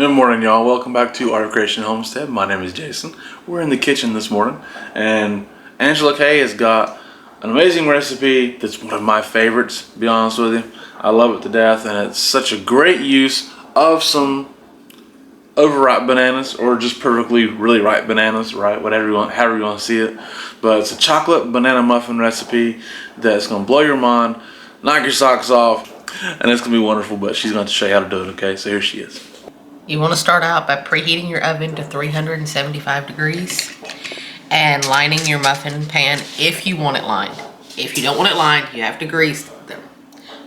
Good morning, y'all. Welcome back to Art of Creation Homestead. My name is Jason. We're in the kitchen this morning, and Angela Kay has got an amazing recipe that's one of my favorites, to be honest with you. I love it to death, and it's such a great use of some overripe bananas, or just perfectly really ripe bananas, right? Whatever you want, however you want to see it. But it's a chocolate banana muffin recipe that's going to blow your mind, knock your socks off, and it's going to be wonderful. But she's going to show you how to do it, okay? So here she is. You want to start out by preheating your oven to 375 degrees and lining your muffin pan if you want it lined. If you don't want it lined, you have to grease them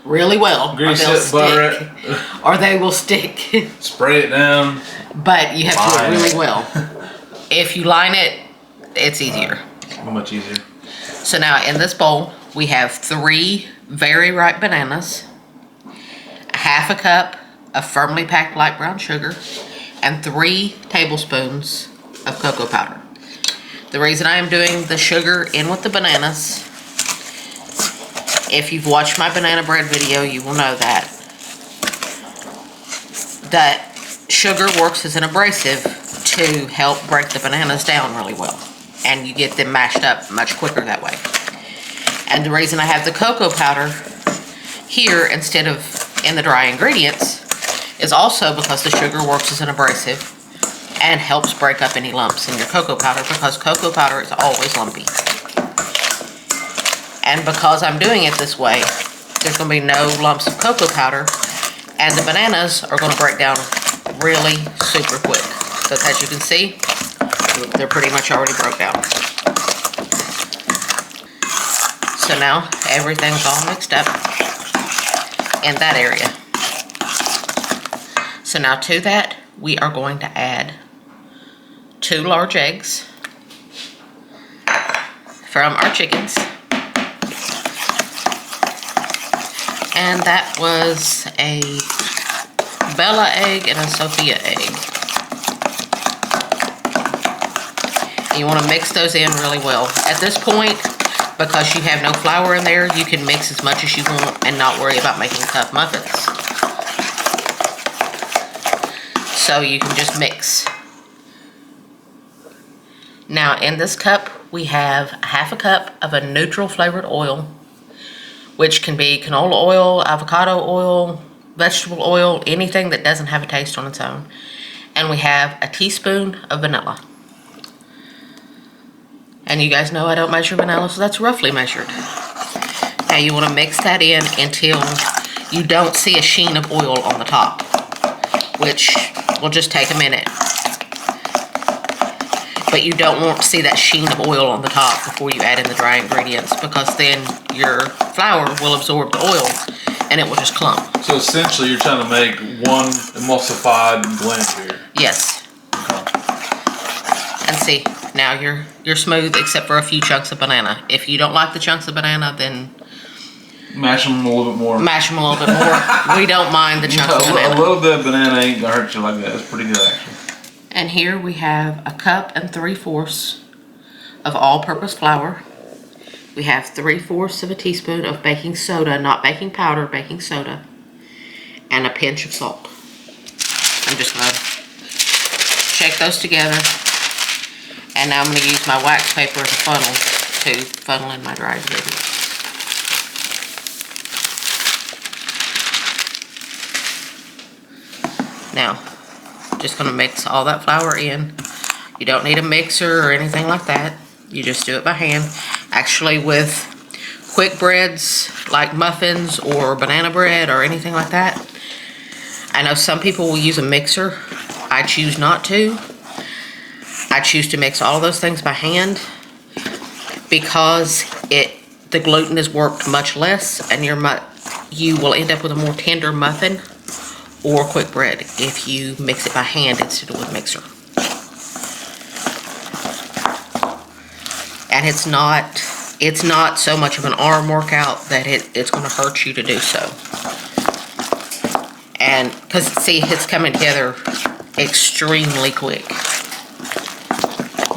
really well, Grease it, butter it, or they will stick. Spray it down. But you have to do it really well. If you line it, it's easier. Much easier. So now in this bowl, we have 3 very ripe bananas, a half a cup of firmly packed light brown sugar, and 3 tablespoons of cocoa powder. The reason I am doing the sugar in with the bananas, if you've watched my banana bread video, you will know that sugar works as an abrasive to help break the bananas down really well, and you get them mashed up much quicker that way. And the reason I have the cocoa powder here instead of in the dry ingredients is also because the sugar works as an abrasive and helps break up any lumps in your cocoa powder, because cocoa powder is always lumpy. And because I'm doing it this way, there's going to be no lumps of cocoa powder, and the bananas are going to break down really super quick. Because as you can see, they're pretty much already broke down. So now everything's all mixed up in that area. So now to that, we are going to add 2 large eggs from our chickens. And that was a Bella egg and a Sophia egg. You want to mix those in really well. At this point, because you have no flour in there, you can mix as much as you want and not worry about making tough muffins. So you can just mix. Now in this cup, we have half a cup of a neutral flavored oil, which can be canola oil, avocado oil, vegetable oil, anything that doesn't have a taste on its own. And we have a teaspoon of vanilla. And you guys know I don't measure vanilla, so that's roughly measured. Now you want to mix that in until you don't see a sheen of oil on the top, which will just take a minute. But you don't want to see that sheen of oil on the top before you add in the dry ingredients, because then your flour will absorb the oil and it will just clump. So essentially you're trying to make one emulsified blend here. Yes. And see, now you're smooth except for a few chunks of banana. If you don't like the chunks of banana, then mash them a little bit more. Mash them a little bit more. We don't mind the chunks of banana. A little bit of banana ain't gonna hurt you like that. It's pretty good, actually. And here we have a cup and 3/4 of all-purpose flour. We have 3/4 of a teaspoon of baking soda, not baking powder, baking soda, and a pinch of salt. I'm just gonna shake those together. And now I'm gonna use my wax paper as a funnel to funnel in my dry ingredients. Now, just gonna mix all that flour in. You don't need a mixer or anything like that. You just do it by hand. Actually, with quick breads like muffins or banana bread or anything like that, I know some people will use a mixer. I choose not to. I choose to mix all those things by hand because the gluten is worked much less, and you will end up with a more tender muffin or quick bread if you mix it by hand instead of with a mixer. And it's not so much of an arm workout that it's going to hurt you to do so. And because see, it's coming together extremely quick.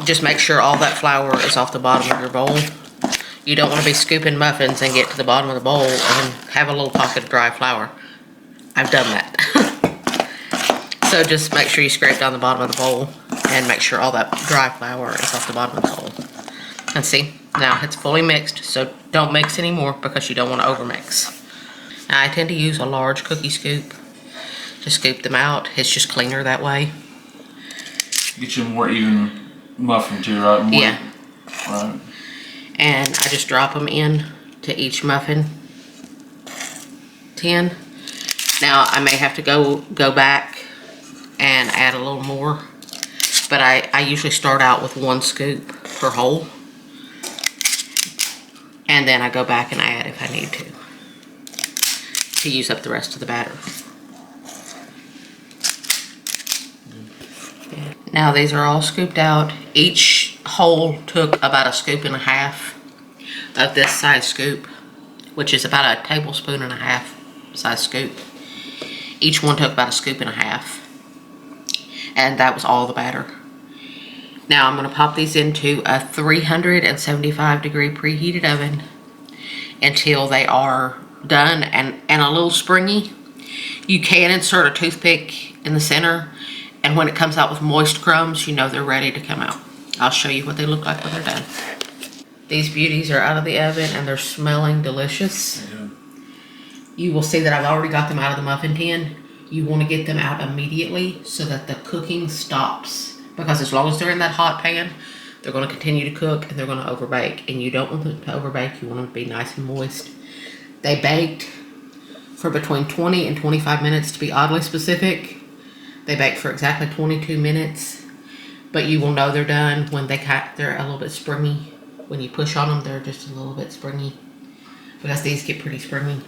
Just make sure all that flour is off the bottom of your bowl. You don't want to be scooping muffins and get to the bottom of the bowl and have a little pocket of dry flour. I've done that. So just make sure you scrape down the bottom of the bowl and make sure all that dry flour is off the bottom of the bowl. And see, now it's fully mixed, so don't mix anymore because you don't want to overmix. Now I tend to use a large cookie scoop to scoop them out. It's just cleaner that way. Get you a more even muffin too, right? More, yeah. Right. And I just drop them in to each muffin tin. Now I may have to go back and add a little more, but I usually start out with 1 scoop per hole, and then I go back and add if I need to use up the rest of the batter. Now these are all scooped out. Each hole took about 1.5 scoops of this size scoop, which is about 1.5 tablespoons size scoop. Each one took about 1.5 scoops, and that was all the batter. Now I'm going to pop these into a 375-degree preheated oven until they are done and a little springy. You can insert a toothpick in the center, and when it comes out with moist crumbs, you know they're ready to come out. I'll show you what they look like when they're done. These beauties are out of the oven and they're smelling delicious. Yeah. You will see that I've already got them out of the muffin tin. You want to get them out immediately so that the cooking stops. Because as long as they're in that hot pan, they're going to continue to cook and they're going to overbake. And you don't want them to overbake. You want them to be nice and moist. They baked for between 20 and 25 minutes, to be oddly specific. They baked for exactly 22 minutes. But you will know they're done when they're a little bit springy. When you push on them, they're just a little bit springy. Because these get pretty springy.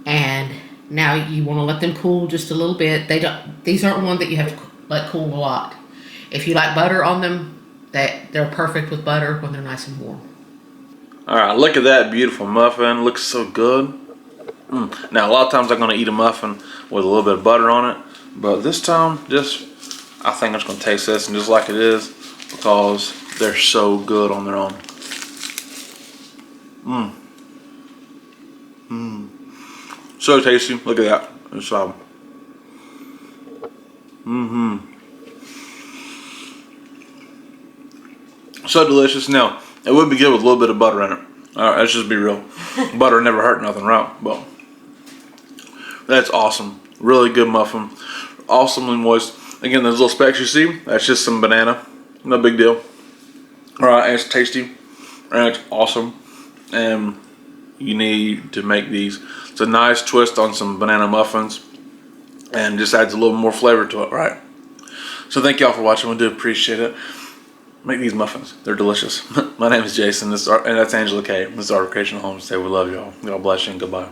And now you want to let them cool just a little bit. These aren't one that you have to let cool a lot. If you like butter on them, they're perfect with butter when they're nice and warm. Alright, look at that beautiful muffin. Looks so good. Now a lot of times I'm going to eat a muffin with a little bit of butter on it. But this time, I think I'm just going to taste this and just like it is, because they're so good on their own. So tasty. Look at that. It's so delicious. Now, it would be good with a little bit of butter in it. Alright, let's just be real. Butter never hurt nothing, right? But that's awesome. Really good muffin. Awesomely moist. Again, those little specks you see, that's just some banana. No big deal. Alright, and it's tasty. And it's awesome. And you need to make these. It's a nice twist on some banana muffins. And just adds a little more flavor to it, right? So thank y'all for watching. We do appreciate it. Make these muffins. They're delicious. My name is Jason, and that's Angela Kay. This is our Creational Homestead. We love y'all. God bless you and goodbye.